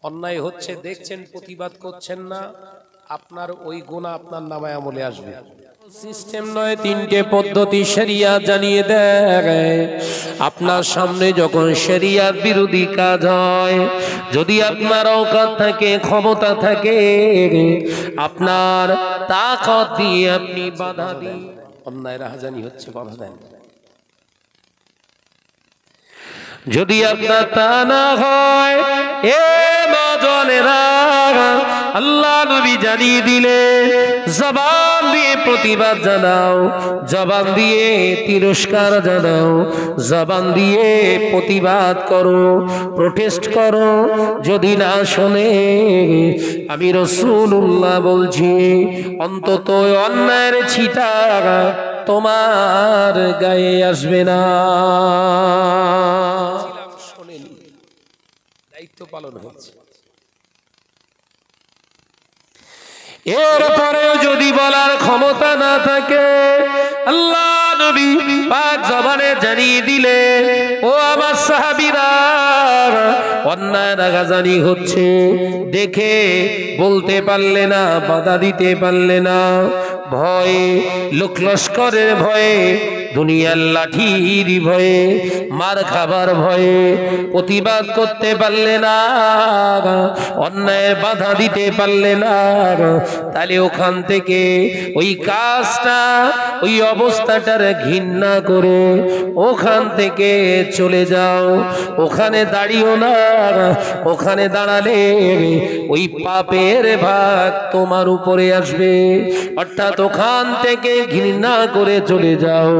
অন্যায় হচ্ছে দেখছেন, প্রতিবাদ করছেন না, আপনার ওই গুনাহ আপনার নামায় আমলে আসবে। সিস্টেম নয়, তিনটে পদ্ধতি শরিয়াত জানিয়ে দেয়। আপনার সামনে যখন শরিয়াত বিরোধী কাজ হয়, যদি আপনার অকাত থাকে, ক্ষমতা থাকে, আপনার তাকত দিয়ে আপনি বাধা দিন। অন্যায় রাহাজানি হচ্ছে, বাধা দেন। যদি আপনার তা না হয়, এ নওজওয়ানেরা, আল্লাহ নবী জানিয়ে দিলে জবান দিয়ে প্রতিবাদ জানাও, জবান দিয়ে তিরস্কার জানাও, জবান দিয়ে প্রতিবাদ করো, প্রোটেস্ট করো। যদি না শোনে, আমি রাসূলুল্লাহ বলছি, অন্তত অন্যায়ের ছিটা তোমার গায়ে আসবে না। দায়িত্ব পালন হচ্ছে। এরপরেও যদি বলার ক্ষমতা না থাকে, আল্লাহ নবী পাক জবানে জানিয়ে দিলে, ও আমার সাহাবীরা, অন্যায় রাগাজানি হচ্ছে, দেখে বলতে পারলে না, বাধা দিতে পারলে না, ভয়ে, লোক লস্করের ভয়ে, দুনিয়ার লাঠির ভয়ে, মার খাবার ভয়ে প্রতিবাদ করতে পারলে না, অন্যায় বাধা দিতে পারলে না, তাহলে ওখান থেকে ওই কাজটা, ওই অবস্থাটার ঘৃণা করে ওখান থেকে চলে যাও। ওখানে দাঁড়িও না, ওখানে দাঁড়ালে ওই পাপের ভাগ তোমার উপরে আসবে। অর্থাৎ ওখান থেকে ঘৃণা করে চলে যাও।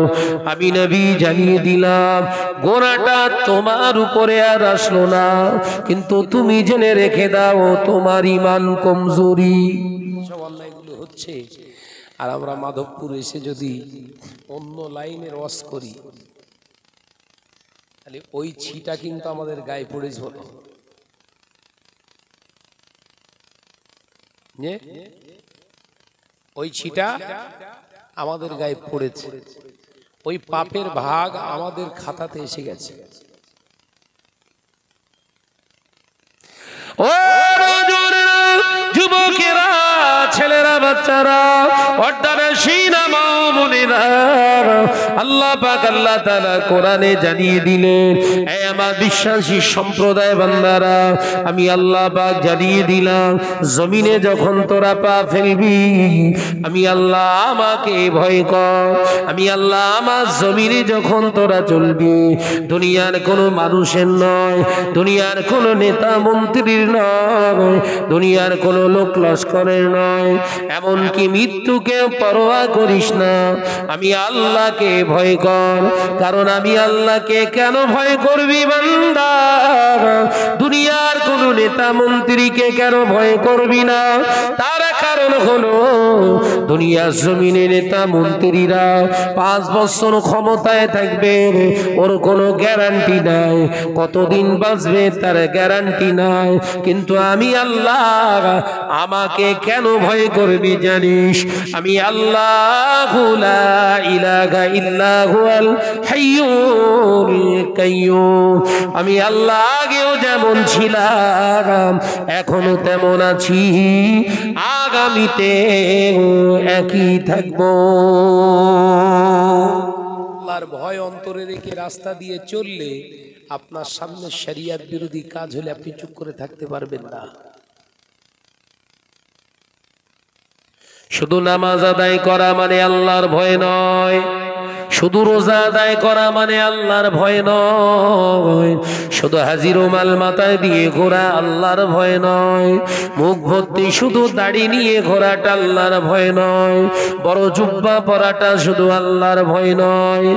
আমি নবী জানিয়ে দিলাম, গোনাটা তোমার উপরে আর আসলো না, কিন্তু তুমি জেনে রেখে দাও, তোমার ঈমান কমজোরি। সব অন্যায়গুলো হচ্ছে, আর আমরা মাধবপুর এসে যদি অন্য লাইনের ওয়াজ করি, তাহলে ওই ছিটা কিন্তু আমাদের গায়ে পড়ে ঝোল। ওই ছিটা আমাদের গায়ে পড়েছে, ওই পাপের ভাগ আমাদের খাতাতে এসে গেছে। ও যুবকেরা, ছেলেরা, বাচ্চারা, আল্লাহ পাক আল্লাহ তাআলা কোরআনে জানিয়ে দিলেন, হে আমার বিশ্বাসী সম্প্রদায় বান্দারা, আমি আল্লাহ পাক জানিয়ে দিলাম, জমিনে যখন তোরা পা ফেলবি, আমি আল্লাহ আমাকে ভয় কর। আমি আল্লাহ আমার জমিনে যখন তোরা চলবি, দুনিয়ার কোনো মানুষের নয়, দুনিয়ার কোনো নেতা মন্ত্রীর নয়, দুনিয়ার কোনো লোক লস্করের নয়, এমনকি মৃত্যুকে পরোয়া করিস না, আমি আল্লাহকে ভয় কর। কারণ আমি আল্লাহকে কেন ভয় করবি বান্দা? দুনিয়ার কোন নেতা মন্ত্রীকে কেন ভয় করবি না? তার কারণ হলো, দুনিয়ার জমিনে নেতা মন্ত্রীরা 5 বছর ক্ষমতায় থাকবে, ওর কোনো গ্যারান্টি নাই, কতদিন বাঁচবে তার গ্যারান্টি নাই। কিন্তু আমি আল্লাহ, আমাকে কেন ভয় করবি জানিস? আমি আল্লাহু লা ইলাহা ইল্লা হুয়াল হাইয়ুল কাইয়্যুম। আমি আল্লাহ আগেও যেমন ছিলাম, এখনো তেমন আছি, আগামীতে একই থাকবো। আল্লাহর ভয় অন্তরে রেখে রাস্তা দিয়ে চললে, আপনার সামনে শরিয়ত বিরোধী কাজ হলে আপনি চুপ করে থাকতে পারবেন না। শুধু নামাজ আদায় করা মানে আল্লাহর ভয় নয়, শুধু রোজা আদায় করা মানে আল্লাহর ভয় নয়, শুধু হাজি রুমাল মাথায় দিয়ে ঘোরা আল্লাহর ভয় নয়, মুখ ভর্তি শুধু দাড়ি নিয়ে ঘোরাটা আল্লাহর ভয় নয়, বড় জুব্বা পরাটা শুধু আল্লাহর ভয় নয়।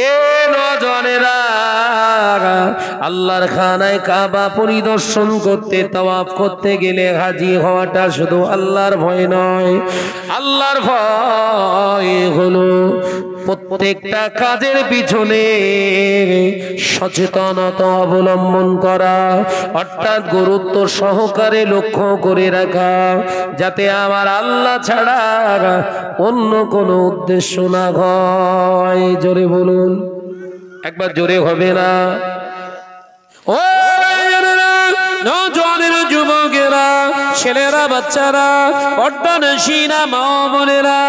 এ নওজওয়ানেরা, আল্লাহর খানায় কাবা পরিদর্শন করতে, তাওয়াফ করতে গেলে হাজি হওয়াটা শুধু আল্লাহর ভয় নয়। আল্লাহর ভয় হলো প্রত্যেকটা কাজের পিছনে সচেতনতা অবলম্বন করা, অর্থাৎ গুরুত্ব সহকারে লক্ষ্য করে রাখা, যাতে আমার আল্লাহ ছাড়া অন্য কোনো উদ্দেশ্য না হয়। জোরে বলুন, একবার জোরে হবে না? ও নওজওয়ানের যুবক ছেলেরা বাচ্চারা পর্দানশীনা মা বোনেরা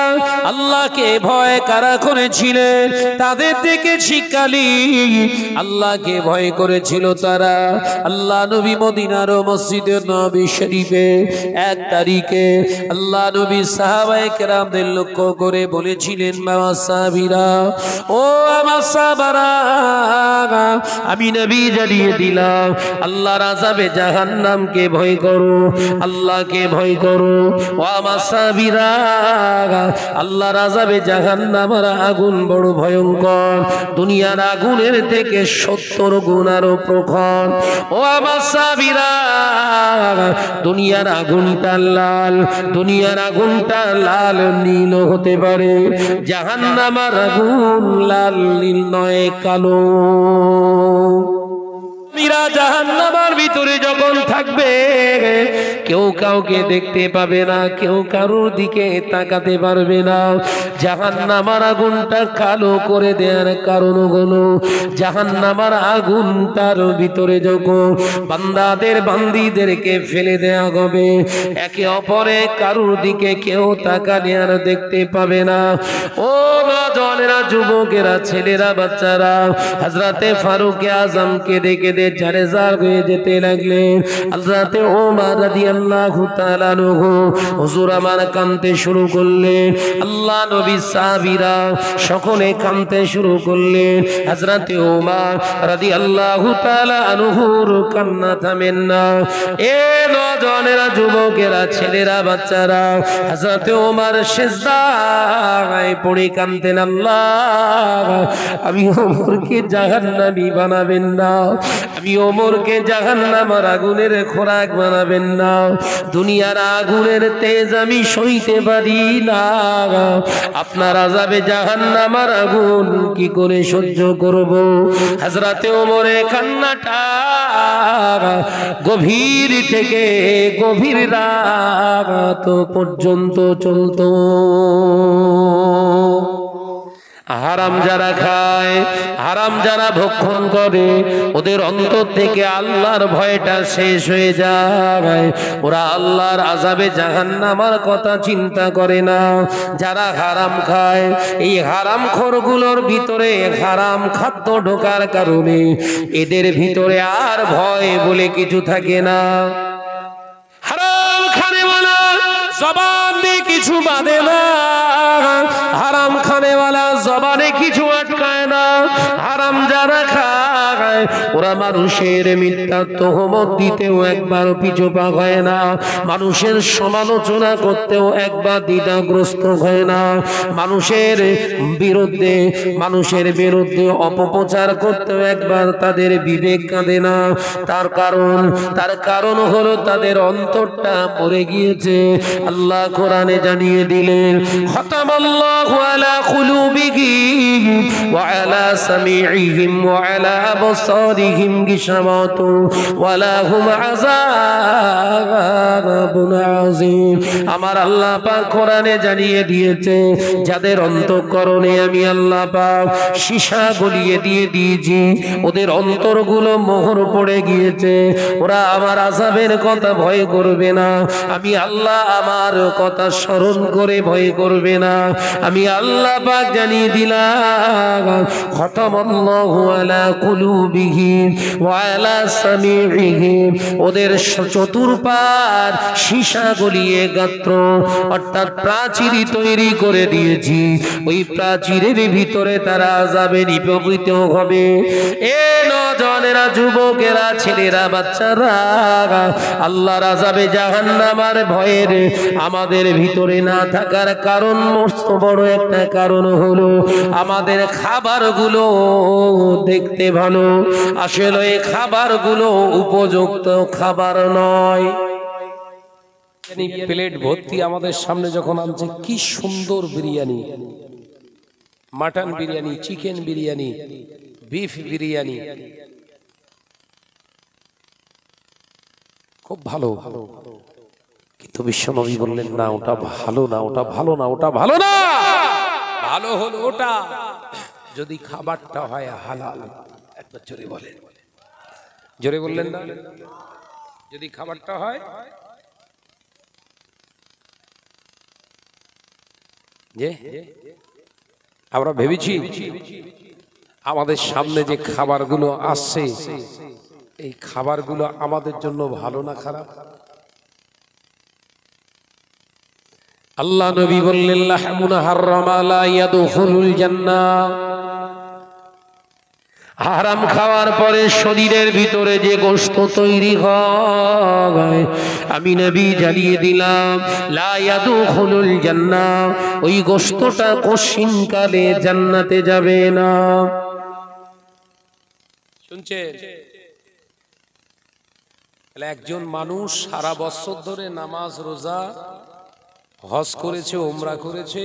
আল্লাহকে ভয় কারা করেছিলেন তাদের থেকে শিক্ষালি আল্লাহকে ভয় করেছিল তারা আল্লাহ নবী মদিনার মসজিদে নববী শরীফে 1 তারিখে আল্লাহ নবী সাহাবায়ে কেরামদের লক্ষ্য করে বলেছিলেন বাবা সাহাবীরা ও আমার সাহাবারা আমি নবী জানিয়ে দিলাম আল্লাহর আযাবে জাহান্নামকে ভয় করো আল্লাহকে ভয় করো ও আমার সাহাবীরা আল্লাহর আযাবে জাহান্নামের আগুন বড় ভয়ঙ্কর দুনিয়ার আগুনের থেকে 70 গুণ আরো প্রখর ও আমার সাহাবীরা দুনিয়ার আগুনটা লাল দুনিয়ার আগুনটা লাল নীল হতে পারে জাহান্নামের আগুন লাল নীল নয় কালো মীরা জাহান্নামের ভিতরে যখন থাকবে কেউ কাউকে দেখতে পাবে না কেউ কারোর দিকে তাকাতে পারবে না জাহান্নামের আগুনটা কালো করে দেওয়ার কারণ হলো জাহান্নামের আগুনটার ভিতরে যখন বান্দাদের বান্দীদেরকে ফেলে দেওয়া হবে একে অপরে কারোর দিকে কেউ তাকালে আর দেখতে পাবে না ও নওজওয়ানেরা যুবকেরা ছেলেরা বাচ্চারা হযরতে ফারুক আযমকে দেখে জারেজার হয়ে যেতে লাগলেন হযরতে ওমর রাদিয়াল্লাহু তাআলা আনহু হুজুর আমার কাঁদতে শুরু করলেন আল্লাহ নবী সাহাবীরা সকলে কাঁদতে শুরু করলেন হযরতে ওমর রাদিয়াল্লাহু তাআলা আনহুর কান্না থামেন না এ নওজওয়ানেরা যুবকেরা ছেলেরা বাচ্চারা হযরতে ওমর সিজদায় পড়ে কাঁদতেন আল্লাহ আমি ওমরকে জাহান্নামী বানাবেন না আমি ওমরকে জাহান্নামের আগুনের খোরাক বানাবেন না দুনিয়ার আগুনের তেজ আমি সইতে পারি না আপনার আযাবে জাহান্নামের আগুন কি করে সহ্য করব হযরতে ওমরের কান্নাটা গভীর থেকে গভীর রাত পর্যন্ত চলতো হারাম যারা খায় হারাম যারা ভক্ষণ করে ওদের অন্তর থেকে আল্লাহর ভয়টা শেষ হয়ে যায় ওরা আল্লাহর আযাবে জাহান্নামের কথা চিন্তা করে না যারা হারাম খায় এই হারামখোরগুলোর ভিতরে হারাম খাদ্য ঢোকার কারণে এদের ভিতরে আর ভয় বলে কিছু থাকে না হারাম খানেওয়ালা জবান দিয়ে কিছু বাঁধে না হারাম খানেওয়ালা জবানে কিছু আটকায় না হারাম যারা খায় ওরা মানুষের মিথ্যা তোহমত দিতেও একবার পিছু পা হয় না মানুষের সমালোচনা করতেও একবার দ্বিধাগ্রস্ত হয় না মানুষের বিরুদ্ধে অপপ্রচার করতেও একবার তাদের বিবেক কাঁদে না তার কারণ হলো তাদের অন্তরটা মরে গিয়েছে আল্লাহ কোরআনে জানিয়ে দিলেন খতামাল্লাহু আলা কুলুবিহিম ওয়া আলা সামিইহিম ওয়া আলা আবসারিহিম গিশাওয়াতু ওয়া লাহুম আযাবুন আযীম আমার আল্লাহ পাক কোরআনে জানিয়ে দিয়েছে যাদের অন্তঃকরণে আমি আল্লাহ পাক সীসা গলিয়ে দিয়েছি ওদের অন্তরগুলো মোহর পড়ে গিয়েছে ওরা আমার আযাবের কথা ভয় করবে না আমি আল্লাহ আমার কথা স্মরণ করে ভয় করবে না আমি আল্লাহ পাক জানিয়ে দিলাম খতামাল্লাহু আলা কুলুবিহিম ওয়া আলা সামিইহিম ওদের চতুর্পার সীসা গলিয়ে গাত্র অর্থাৎ প্রাচীর তৈরি করে দিয়েছি ওই প্রাচীরের ভিতরে তারা আযাবে নিপতিত হবে এ নওজওয়ানেরা যুবকেরা ছেলেরা বাচ্চারা আল্লাহর আযাবে জাহান্নামের ভয়ের আমাদের ভিতরে না থাকার কারণ মস্ত বড় একটা কারণ হলো আমাদের খাবারগুলো দেখতে ভালো আসলে এই খাবারগুলো উপযুক্ত খাবার নয় প্লেট ভর্তি আমাদের সামনে যখন আনছে কি সুন্দর biryani mutton biryani chicken biryani beef biryani খুব ভালো কিন্তু বিশ্বনবী বললেন না ওটা ভালো না ওটা ভালো না ওটা ভালো না ভালো হলো ওটা যদি খাবারটা হয় হালাল একবার জোরে বলেন জোরে বললেন না যদি খাবারটা হয় যে আমরা ভেবেছি আমাদের সামনে যে খাবারগুলো আসছে এই খাবারগুলো আমাদের জন্য ভালো না খারাপ? আল্লাহ নবী বললেন লাহমুন হারামা লা ইয়াদখুলুল জান্নাহ, হারাম খাওয়ার পরে শরীরের ভিতরে যে গোশত তৈরি হয় আমি নবী জানিয়ে দিলাম লা ইয়াদখুলুল জান্নাহ, ওই গোশতটা কোশ্চিনকালে জান্নাতে যাবে না। শুনছেন? তাহলে একজন মানুষ সারা বছর ধরে নামাজ রোজা হজ করেছে, উমরা করেছে,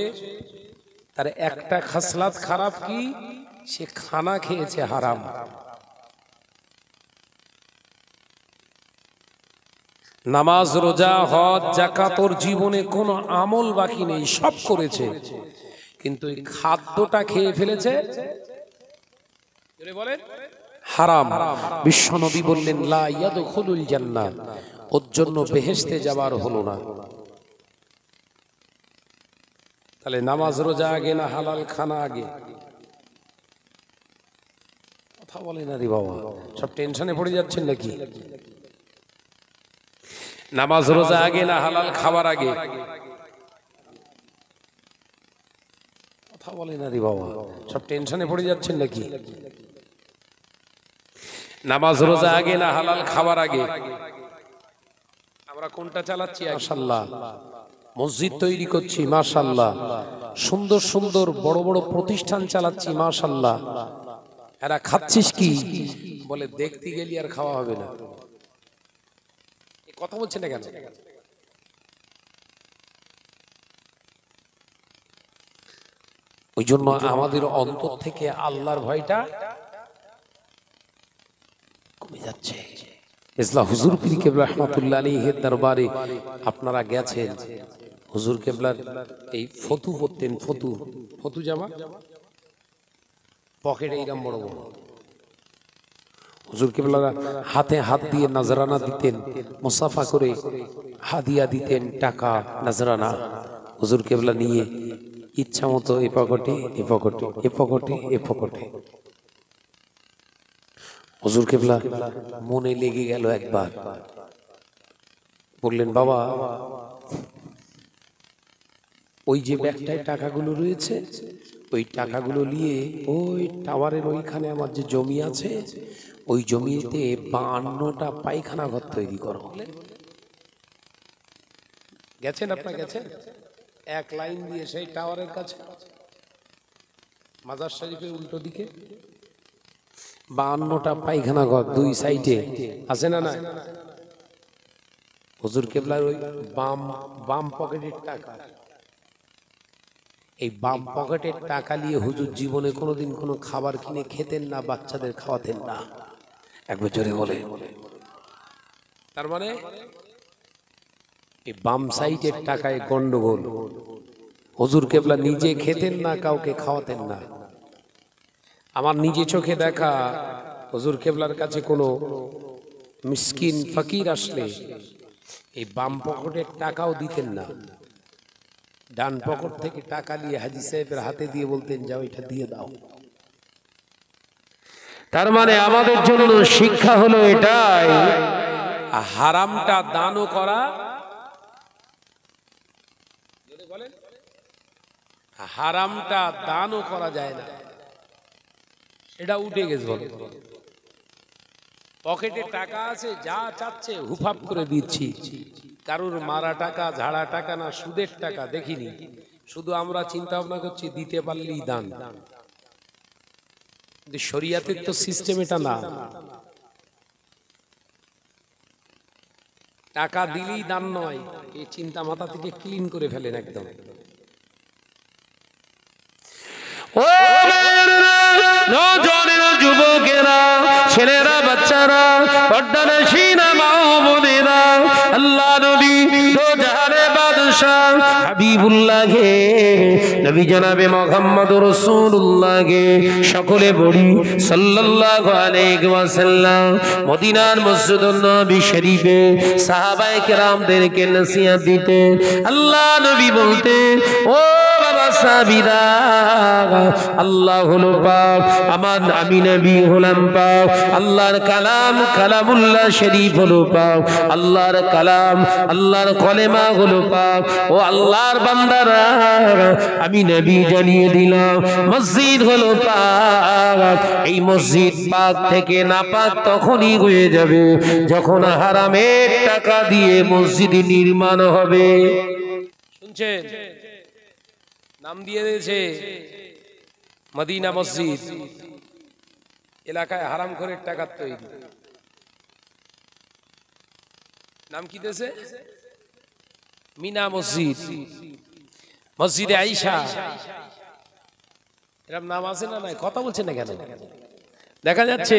তার একটা খাসলাত খারাপ কি? সে খানা খেয়েছে হারাম। নামাজ রোজা হজ যাকাত ওর জীবনে কোনো আমল বাকি নেই, সব করেছে, কিন্তু এই খাদ্যটা খেয়ে ফেলেছে বলেন হারাম। বিশ্বনবী বললেন লা ইয়াদখুলুল জান্নাহ, ওর জন্য বেহেশতে যাবার হলো না। তাহলে নামাজ রোজা আগে না হালাল খানা আগে? কথা বলে না রে বাবা, সব টেনশনে পড়ে যাচ্ছেন নাকি? নামাজ রোজা আগে না হালাল খাবার আগে? কথা বলে না রে বাবা, সব টেনশনে পড়ে যাচ্ছেন নাকি? নামাজ রোজা আগে না হালাল খাবার আগে? আমরা কোনটা চালাচ্ছি? মাশাআল্লাহ মসজিদ তৈরি করছি, মাশাআল্লাহ সুন্দর সুন্দর বড় বড় প্রতিষ্ঠান চালাচ্ছি, মাশাআল্লাহ। এরা খাচ্ছিস কি? বলে দেখতে গেলি আর খাওয়া হবে না। কথা বলছে না কেন? ওই জন্য আমাদের অন্তর থেকে আল্লাহর ভয়টা কমে যাচ্ছে। ইসলাম হুজুর পীর কেবলা রহমাতুল্লাহ আলাইহির দরবারে আপনারা গেছেন, হুজুর কেবলার এই ফতু পরতেন, ফতু ফতু জামা পকেটে এইরকম বড় বড়। হুজুর কেবলারা হাতে হাত দিয়ে নজরানা দিতেন, মুসাফা করে হাদিয়া দিতেন, টাকা নজরানা হুজুর কেবলা নিয়ে ইচ্ছা মতো এ পকেটে এ পকেটে এ পকেটে এ পকেটে। হুজুর কেবলা মনে লেগে গেল একবার, বললেন বাবা ওই যে ব্যাগটায় টাকাগুলো রয়েছে, ওই টাকাগুলো নিয়ে ওই টাওয়ারের ওইখানে আমার যে জমি আছে, ওই জমিতে 52টা পায়খানা ঘর তৈরি করো। গেছেন আপনারা? গেছেন? এক লাইন দিয়ে সেই টাওয়ারের কাছে মাজার শরীফের উল্টো দিকে 52টা পায়খানা ঘর, দুই সাইডে আছে না? না, হুজুর কেবলার ওই বাম পকেটের টাকা, এই বাম পকেটের টাকা নিয়ে হুজুর জীবনে কোনোদিন কোনো খাবার কিনে খেতেন না, বাচ্চাদের খাওয়াতেন না। একবার জোরে বলে। তার মানে এই বাম সাইডের টাকায় গন্ডগোল। হুজুর কেবলা নিজে খেতেন না, কাউকে খাওয়াতেন না। আমার নিজে চোখে দেখা, হুজুর কেবলার কাছে কোনো মিসকিন ফকির আসলে এই বাম পকেটের টাকাও দিতেন না, ডান পকেট থেকে টাকা নিয়ে হাজী সাহেবের হাতে দিয়ে বলতেন যাও এটা দিয়ে দাও। তার মানে আমাদের জন্য শিক্ষা হলো এটাই, হারামটা দানও করা, হারামটা দানও করা যায় না, এটা উঠে গেছে। বলে পকেটে টাকা আছে, যা চাচ্ছে হুফাপ করে দিচ্ছি। কারুর মারা টাকা, ঝাড়া টাকা না, সুদের টাকা দেখিনি। শুধু আমরা চিন্তা ভাবনা করছি দিতে পারলেই দান। শরিয়াতের তো সিস্টেম এটা না, টাকা দিলেই দান নয়। এই চিন্তা মাথা থেকে ক্লিন করে ফেলেন একদম। যুবকেরা, ছেলেরা, বাচ্চারা, পর্দানশীনা মা ও বোনেরা, আল্লাহ নবী দো জাহানের বাদশাহ হাবিবুল্লাহকে, নবী জনাবে মুহাম্মদুর রাসূলুল্লাহকে সকলে বলি সাল্লাল্লাহু আলাইহি ওয়াসাল্লাম মদিনার মসজিদুন নবী শরীফে সাহাবায়ে কেরামদেরকে নসিহত দিতেন। আল্লাহ নবী বলতেন, ও বাবা সাহাবীরা, আল্লাহ হলো পাক, আমার আমি নবী হলাম পাক, আল্লাহর কালাম কালামুল্লাহ শরীফ হলো পাক, আল্লাহর কালাম আল্লাহর কলেমা হলো পাক। ও আল্লাহর বান্দারা, আমি নবী জানিয়ে দিলাম মসজিদ হলো পাক। এই মসজিদ পাক থেকে নাপাক তখনই হয়ে যাবে যখন হারামের টাকা দিয়ে মসজিদ নির্মাণ হবে। শুনছেন? নাম দিয়ে দিয়েছে মদিনা মসজিদ, এলাকায় হারাম করে টাকা তৈরি। নাম কি দিয়েছে? মিনা মসজিদ, মসজিদে আয়েশা, এরকম নাম আছে না? নাই, কথা বলছে না কেন? দেখা যাচ্ছে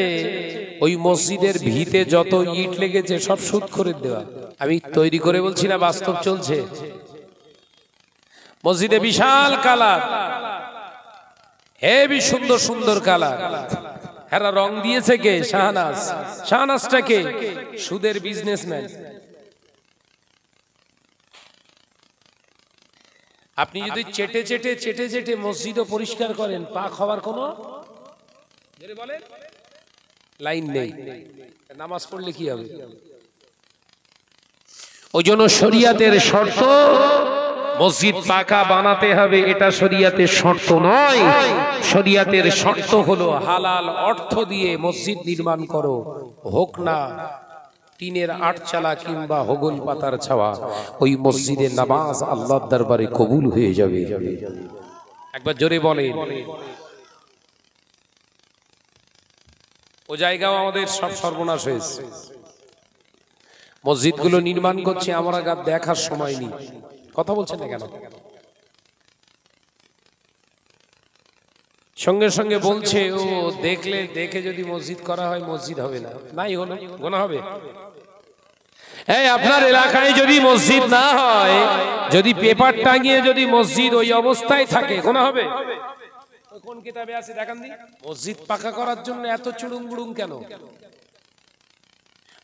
ওই মসজিদের ভিতে যত ইট লেগেছে সব সুদ করে দেওয়া। আমি তৈরি করে বলছি না, বাস্তব চলছে। মসজিদে বিশাল কালার, হেবি সুন্দর সুন্দর কালার। হ্যাঁ, রং দিয়েছে কে? শাহনাজ। শাহনাজটা কে? সুদের বিজনেসম্যান। আপনি যদি চেটে চেটে চেটে চেটে মসজিদও পরিষ্কার করেন, পাক হওয়ার কোনো লাইন নেই। নামাজ পড়লে কি হবে? ওই জন্য শরিয়াতের শর্ত মসজিদ পাকা বানাতে হবে, এটা শরিয়াতের শর্ত নয়। শরিয়াতের শর্ত হলো হালাল অর্থ দিয়ে মসজিদ নির্মাণ করো, হোক না টিনের আটচালা কিংবা হোগল পাতার ছাওয়া, ওই মসজিদে নামাজ আল্লাহর দরবারে কবুল হয়ে যাবে। একবার জোরে বলেন। ও জায়গাও আমাদের সব সর্বনাশ হয়েছে। মসজিদগুলো নির্মাণ করছে, আমরা দেখার সময় নেই। কথা বলছেন না কেন? সঙ্গে সঙ্গে বলছে ও দেখে যদি মসজিদ করা হয় মসজিদ হবে না। নাই হলো, গোনা হবে। এই আপনার এলাকায় যদি মসজিদ না হয়, যদি পেপার টাঙিয়ে যদি মসজিদ ওই অবস্থায় থাকে, গোনা হবে? কোন কিতাবে আছে দেখান দি? মসজিদ পাকা করার জন্য এত চুড়ুং বুড়ুং কেন?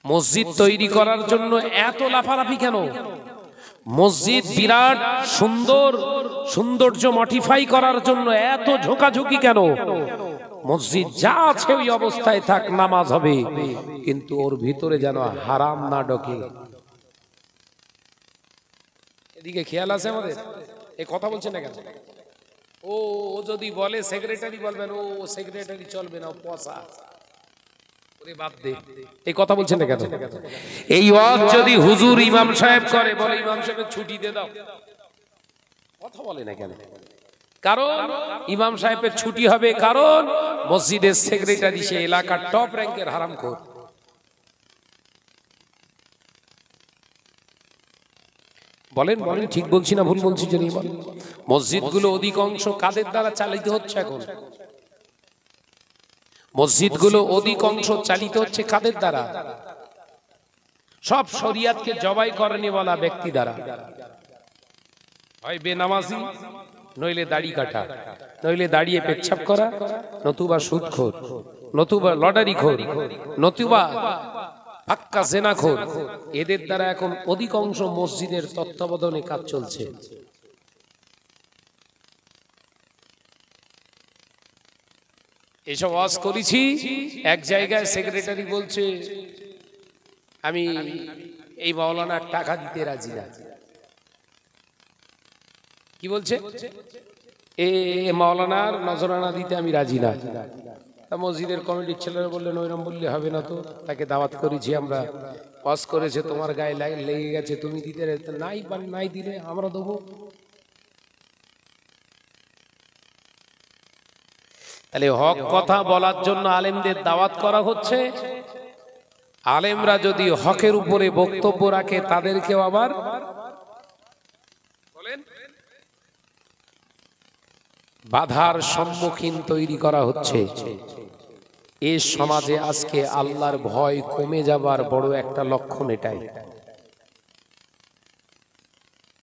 মসজিদ তৈরি করার জন্য এত লাফালাফি কেন? মসজিদ বিরাট সুন্দর, সৌন্দর্য মডিফাই করার জন্য এত ঝোঁকাঝুঁকি কেন? মসজিদ যা আছে ওই অবস্থায় থাক, নামাজ হবে, কিন্তু ওর ভিতরে যেন হারাম না ঢোকে। এদিকে খেয়াল আছে আমাদের? এই কথা বলছে না কেন? ও যদি বলে সেক্রেটারি, বলবেন ও সেক্রেটারি চলবে না, ও পয়সা। এই কথা বলছেন না কেন? এই ওয়াজ যদি হুজুর ইমাম সাহেব করে, বলে ইমাম সাহেবের ছুটি দিয়ে দাও, কথা বলে না কেন? কারণ ইমাম সাহেবের ছুটি হবে, কারণ মসজিদের সেক্রেটারি সে এলাকার টপ র্যাঙ্কের হারামখোর। বলেন বলেন, ঠিক বলছি না ভুল বলছি? জানি মসজিদগুলো অধিকাংশ কাদের দ্বারা চালিত হচ্ছে এখন? মসজিদগুলো অধিকাংশ চালিত হচ্ছে কাদের দ্বারা? সব শরিয়াতকে জবাই করেনি বলা ব্যক্তি দ্বারা। হয় বেনামাজি, নইলে দাড়ি কাটা, নইলে দাঁড়িয়ে পেচ্ছাপ করা, নতুবা সুদখোর, নতুবা লটারিখোর, নতুবা পাক্কা জেনাখোর। এদের দ্বারা এখন অধিকাংশ মসজিদের তত্ত্বাবধানে কাজ চলছে। এসব ওয়াজ করেছি, এক জায়গায় সেক্রেটারি বলছে আমি এই মাওলানার টাকা দিতে রাজি না। কি বলছে? এ মাওলানার নজরানা দিতে আমি রাজি না। মসজিদের কমিটির ছেলেরা বললেন ওইরকম বললে হবে না, তো তাকে দাওয়াত করেছি আমরা, ওয়াজ করেছে, তোমার গায়ে লেগে গেছে, তুমি দিতে নাই, নাই দিলে আমরা দেবো। তাহলে হক কথা বলার জন্য আলেমদের দাওয়াত করা হচ্ছে। আলেমরা যদি হকের উপরে বক্তব্য রাখে, তাদেরকেও আবার বাধার সম্মুখীন তৈরি করা হচ্ছে। এই সমাজে আজকে আল্লাহর ভয় কমে যাবার বড় একটা লক্ষণ এটাই।